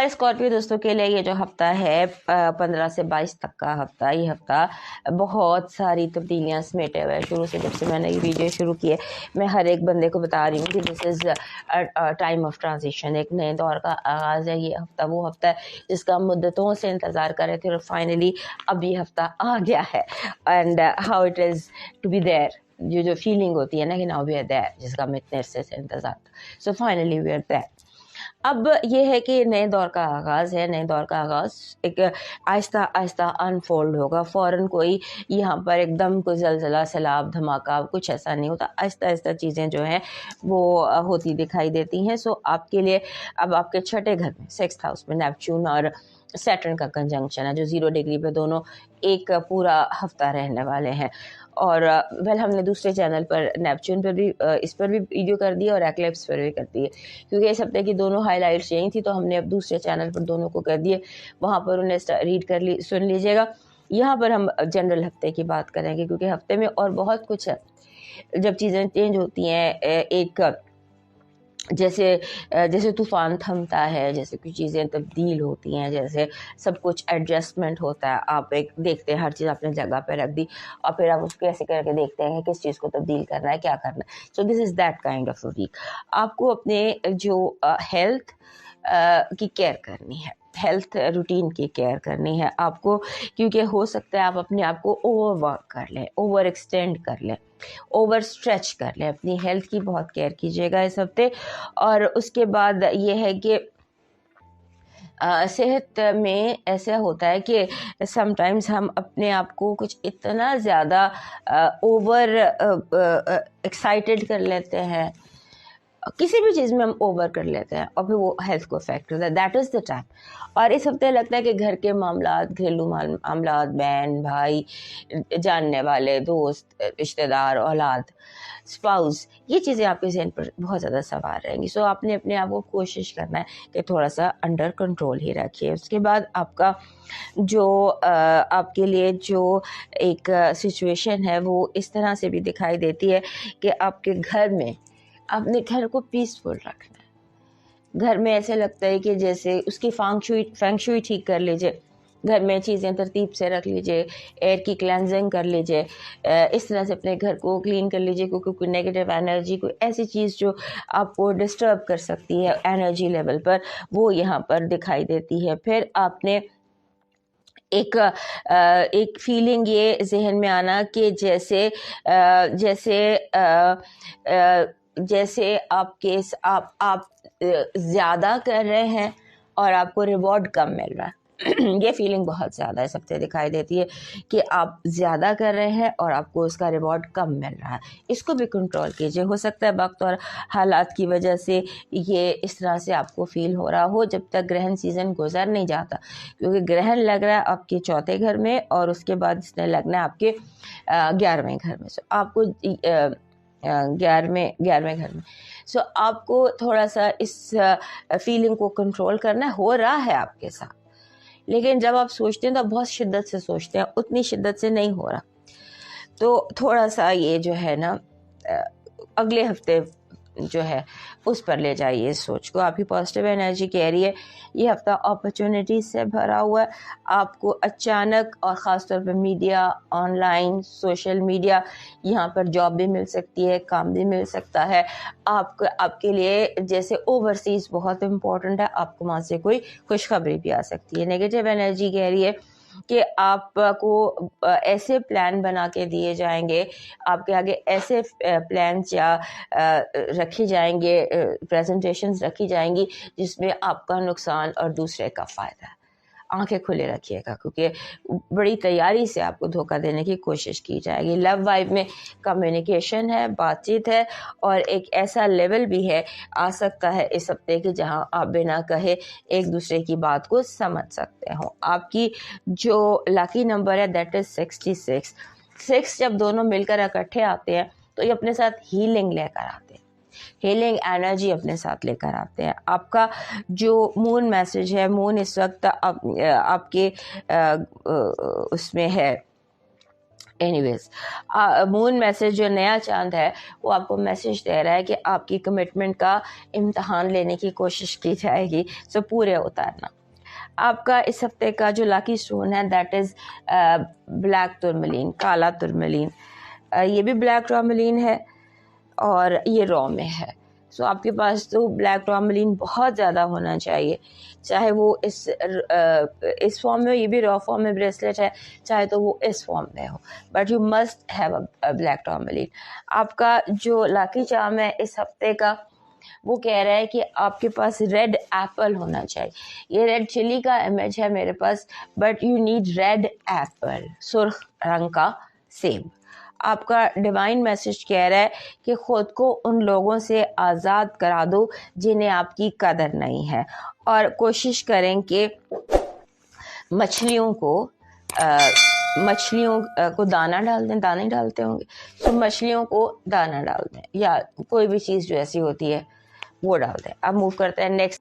हमारे स्कॉर्पियो दोस्तों के लिए ये जो हफ्ता है 15 से 22 तक का हफ्ता, ये हफ्ता बहुत सारी तब्दीलियां समेटे हुए है। शुरू से जब से मैंने ये वीडियो शुरू की है मैं हर एक बंदे को बता रही हूँ कि this is time of transition, एक नए दौर का आगाज़ है। ये हफ्ता वो हफ्ता है जिसका हम मुद्दतों से इंतज़ार कर रहे थे और फाइनली अब ये हफ्ता आ गया है। And how it is to be there, जो फीलिंग होती है ना कि नाउ वी आर देयर, जिसका हम इतने अरसे से इंतज़ार था। So finally we are there. अब ये है कि नए दौर का आगाज़ है। नए दौर का आगाज़ एक आहिस्ता आहिस्ता अनफोल्ड होगा। फ़ौरन कोई यहाँ पर एकदम कोई ज़लज़ला, सैलाब, धमाका कुछ ऐसा नहीं होता। आहिस्ता आहिस्ता चीज़ें जो हैं वो होती दिखाई देती हैं। सो आपके लिए अब आपके छठे घर में 6th हाउस में नेपच्यून और सैटर्न का कंजंक्शन है, जो 0 डिग्री पे दोनों एक पूरा हफ्ता रहने वाले हैं। और वेल हमने दूसरे चैनल पर नेपच्यून पर भी इस पर भी वीडियो कर दी और एक्लिप्स पर भी कर दी है, क्योंकि इस हफ्ते की दोनों हाइलाइट्स यही थी, तो हमने अब दूसरे चैनल पर दोनों को कर दिए। वहाँ पर उन्हें रीड कर ली, सुन लीजिएगा। यहाँ पर हम जनरल हफ्ते की बात करेंगे, क्योंकि हफ्ते में और बहुत कुछ है। जब चीज़ें चेंज होती हैं, एक जैसे तूफ़ान थमता है, जैसे कुछ चीज़ें तब्दील होती हैं, जैसे सब कुछ एडजस्टमेंट होता है। आप एक देखते हैं हर चीज़ अपने जगह पे रख दी और फिर आप उसको ऐसे करके देखते हैं किस चीज़ को तब्दील करना है, क्या करना है। So this is that kind of a week. आपको अपने जो हेल्थ की केयर करनी है, हेल्थ रूटीन की केयर करनी है आपको, क्योंकि हो सकता है आप अपने आप को ओवर वर्क कर लें, ओवर एक्सटेंड कर लें, ओवर स्ट्रेच कर लें। अपनी हेल्थ की बहुत केयर कीजिएगा इस हफ्ते। और उसके बाद ये है कि सेहत में ऐसा होता है कि समटाइम्स हम अपने आप को कुछ इतना ज़्यादा ओवर एक्साइटेड कर लेते हैं, किसी भी चीज़ में हम ओवर कर लेते हैं और फिर वो हेल्थ को अफेक्ट करता है। That is the time. और इस हफ्ते लगता है कि घर के मामलात, घरेलू मामलात, बहन भाई, जानने वाले दोस्त, रिश्तेदार, औलाद, स्पाउस, ये चीज़ें आपके ज़हन पर बहुत ज़्यादा सवार रहेंगी। सो आपने अपने आप को कोशिश करना है कि थोड़ा सा अंडर कंट्रोल ही रखिए। उसके बाद आपका जो आपके लिए जो एक सिचुएशन है वो इस तरह से भी दिखाई देती है कि आपके घर में अपने घर को पीसफुल रखना है। घर में ऐसे लगता है कि जैसे उसकी फेंगशुई ठीक कर लीजिए, घर में चीज़ें तरतीब से रख लीजिए, एयर की क्लेंजिंग कर लीजिए, इस तरह से अपने घर को क्लीन कर लीजिए, क्योंकि कोई नेगेटिव एनर्जी, कोई ऐसी चीज़ जो आपको डिस्टर्ब कर सकती है एनर्जी लेवल पर, वो यहाँ पर दिखाई देती है। फिर आपने एक फीलिंग ये जहन में आना कि जैसे आप ज़्यादा कर रहे हैं और आपको रिवॉर्ड कम मिल रहा है। ये फीलिंग बहुत ज़्यादा इस हफ्ते दिखाई देती है कि आप ज़्यादा कर रहे हैं और आपको उसका रिवॉर्ड कम मिल रहा है। इसको भी कंट्रोल कीजिए। हो सकता है वक्त और हालात की वजह से ये इस तरह से आपको फील हो रहा हो जब तक ग्रहण सीज़न गुजर नहीं जाता, क्योंकि ग्रहण लग रहा है आपके चौथे घर में और उसके बाद इसने लगना है आपके 11वें घर में। सो आपको 11वें घर में सो आपको थोड़ा सा इस फीलिंग को कंट्रोल करना हो रहा है आपके साथ। लेकिन जब आप सोचते हैं तो आप बहुत शिद्दत से सोचते हैं, उतनी शिद्दत से नहीं हो रहा। तो थोड़ा सा ये जो है ना अगले हफ्ते जो है उस पर ले जाइए इस सोच को। आपकी पॉजिटिव एनर्जी कह रही है ये हफ्ता अपॉर्चुनिटीज से भरा हुआ है। आपको अचानक और ख़ास तौर पर मीडिया, ऑनलाइन, सोशल मीडिया, यहाँ पर जॉब भी मिल सकती है, काम भी मिल सकता है। आपके लिए जैसे ओवरसीज़ बहुत इम्पोर्टेंट है, आपको वहाँ से कोई खुशखबरी भी आ सकती है। नेगेटिव एनर्जी कह रही है कि आपको ऐसे प्लान बना के दिए जाएंगे, आपके आगे ऐसे प्लान्स या रखे जाएंगे, प्रेजेंटेशंस रखी जाएंगी जिसमें आपका नुकसान और दूसरे का फ़ायदा है। आंखें खुले रखिएगा, क्योंकि बड़ी तैयारी से आपको धोखा देने की कोशिश की जाएगी। लव वाइब में कम्युनिकेशन है, बातचीत है और एक ऐसा लेवल भी है आ सकता है इस हफ्ते के जहां आप बिना कहे एक दूसरे की बात को समझ सकते हो। आपकी जो लकी नंबर है दैट इज 66। 6 जब दोनों मिलकर इकट्ठे आते हैं तो ये अपने साथ हीलिंग लेकर आते हैं, हीलिंग एनर्जी अपने साथ लेकर आते हैं। आपका जो मून मैसेज है, मून इस वक्त आपके उसमें है एनीवेज, मून मैसेज जो नया चांद है वो आपको मैसेज दे रहा है कि आपकी कमिटमेंट का इम्तहान लेने की कोशिश की जाएगी, सो पूरे उतारना। आपका इस हफ्ते का जो लकी स्टोन है दैट इज़ ब्लैक टुरमलीन, काला टुरमलीन। ये भी ब्लैक टुरमलीन है और ये रॉ में है। सो आपके पास तो ब्लैक टुरमलीन बहुत ज़्यादा होना चाहिए, चाहे वो इस फॉर्म में हो, ये भी रॉ फॉर्म में ब्रेसलेट है, चाहे तो वो इस फॉर्म में हो, but you must have a black tourmaline. आपका जो लकी चार्म है इस हफ्ते का वो कह रहा है कि आपके पास रेड एप्पल होना चाहिए। ये रेड चिली का इमेज है मेरे पास, but you need red apple, सुर्ख रंग का सेब। आपका डिवाइन मैसेज कह रहा है कि खुद को उन लोगों से आज़ाद करा दो जिन्हें आपकी कदर नहीं है, और कोशिश करें कि मछलियों को दाना डाल दें, दाने डालते होंगे, तो मछलियों को दाना डाल दें या कोई भी चीज़ जो ऐसी होती है वो डाल दें। अब मूव करते हैं नेक्स्ट।